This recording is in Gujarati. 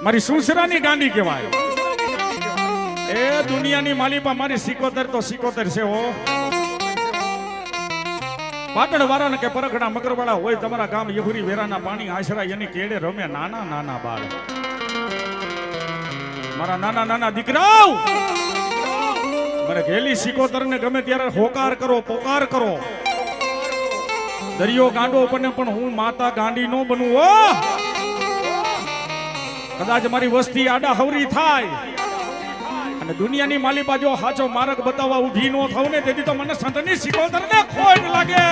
મારી સુસરાની ગાંડી કહેવાય એ દુનિયાની માલિપા મારી સિકોતર તો સિકોતર છે હો પાટણ વાળા કે પરખડા મકરવાળા હોય તમારા ગામ યહુરી વેરાના પાણી આશરા એની કેડે રમે નાના નાના બાળ મારા નાના નાના દીકરાઓ મને ઘેલી સિકોતર ને ગમે ત્યારે હોકાર કરો પોકાર કરો દરિયો ગાંડો બને પણ હું માતા ગાંડી નો બનું હો કદાચ મારી વસ્તી આડા હવરી થાય અને દુનિયાની માલિપા જો હાચો માર્ગ બતાવવા ઊભી નો થાવ ને તેથી તો મને સંતની સિકોતર ને ખોટ લાગે